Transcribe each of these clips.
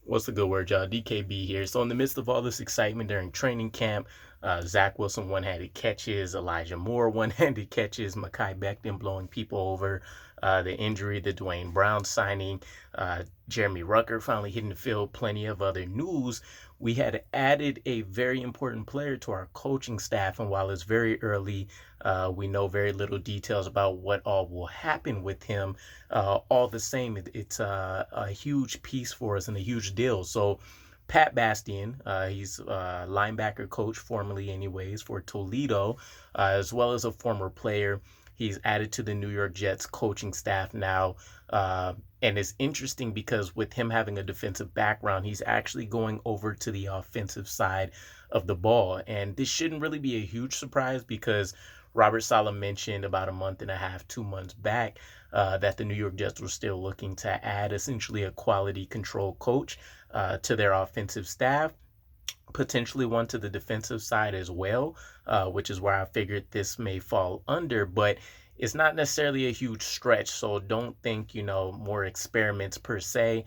What's the good word, y'all? DKB here. So in the midst of all this excitement during training camp, Zach Wilson one-handed catches, Elijah Moore one-handed catches, Mekhi Becton blowing people over, the injury, the Dwayne Brown signing, Jeremy Rucker finally hitting the field, plenty of other news. We had added a very important player to our coaching staff, and while it's very early, we know very little details about what all will happen with him. All the same, it's a huge piece for us and a huge deal. So Pat Bastien, he's a linebacker coach, formerly anyways, for Toledo, as well as a former player. He's added to the New York Jets coaching staff now. And it's interesting because with him having a defensive background, he's actually going over to the offensive side of the ball. And this shouldn't really be a huge surprise because Robert Saleh mentioned about a month and a half, 2 months back, that the New York Jets were still looking to add essentially a quality control coach to their offensive staff, potentially one to the defensive side as well, which is where I figured this may fall under, but it's not necessarily a huge stretch, so don't think, more experiments per se.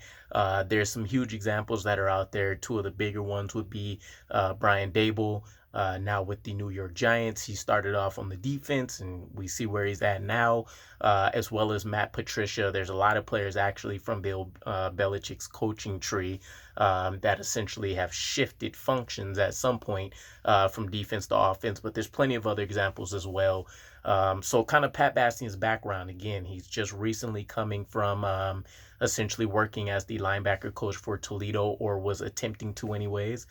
There's some huge examples that are out there. Two of the bigger ones would be Brian Dable, now with the New York Giants. He started off on the defense, and we see where he's at now, as well as Matt Patricia. There's a lot of players actually from Bill Belichick's coaching tree that essentially have shifted functions at some point from defense to offense, but there's plenty of other examples as well. So kind of Pat Bastian's background, again, he's just recently coming from essentially working as the linebacker coach for Toledo, or was attempting to anyways.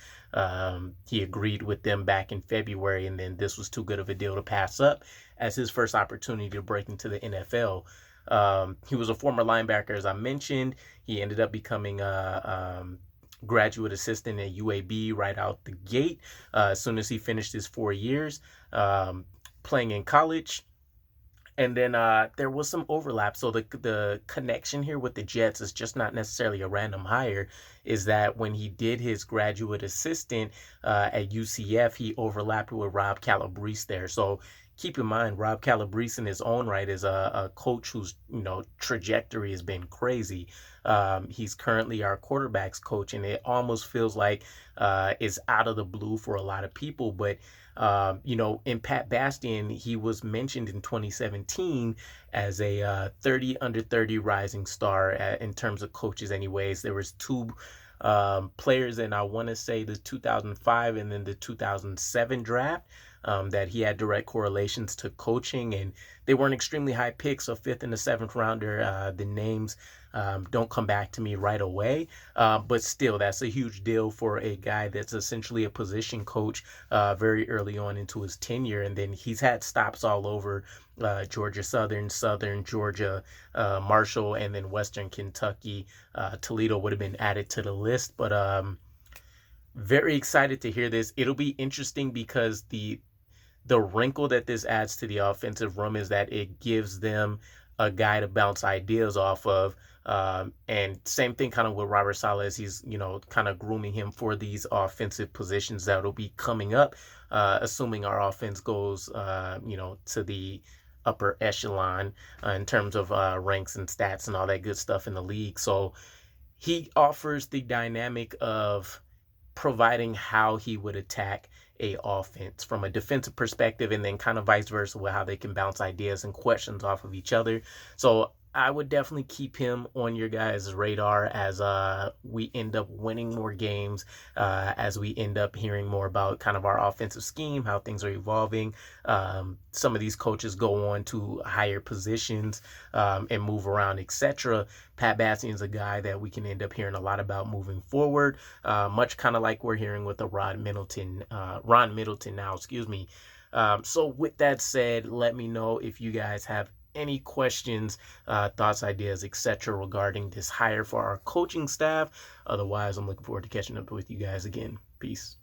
He agreed with them back in February, and then this was too good of a deal to pass up as his first opportunity to break into the NFL. He was a former linebacker, as I mentioned. He ended up becoming a graduate assistant at UAB right out the gate as soon as he finished his 4 years playing in college. And then there was some overlap. So the connection here with the Jets is just not necessarily a random hire, is that when he did his graduate assistant at UCF, he overlapped with Rob Calabrese there. So keep in mind, Rob Calabrese in his own right is a coach whose trajectory has been crazy. He's currently our quarterbacks coach, and it almost feels like it's out of the blue for a lot of people. But in Pat Bastien, he was mentioned in 2017 as a 30 under 30 rising star in terms of coaches. Anyways, there was two players, and I want to say the 2005 and then the 2007 draft. That he had direct correlations to coaching, and they weren't extremely high picks. So 5th and the 7th rounder, the names don't come back to me right away. But still, that's a huge deal for a guy that's essentially a position coach very early on into his tenure. And then he's had stops all over Georgia Southern, Georgia, Marshall, and then Western Kentucky. Toledo would have been added to the list, but very excited to hear this. It'll be interesting because the wrinkle that this adds to the offensive room is that it gives them a guy to bounce ideas off of. And same thing kind of with Robert Saleh, as he's, kind of grooming him for these offensive positions that'll be coming up, assuming our offense goes, to the upper echelon in terms of ranks and stats and all that good stuff in the league. So he offers the dynamic of providing how he would attack a offense from a defensive perspective, and then kind of vice versa with how they can bounce ideas and questions off of each other. So I would definitely keep him on your guys' radar as we end up winning more games, as we end up hearing more about kind of our offensive scheme, how things are evolving. Some of these coaches go on to higher positions and move around, etc. Pat Bastien is a guy that we can end up hearing a lot about moving forward, much kind of like we're hearing with the Ron Middleton now, excuse me. So with that said, let me know if you guys have any questions, thoughts, ideas, etc. regarding this hire for our coaching staff. Otherwise, I'm looking forward to catching up with you guys again. Peace.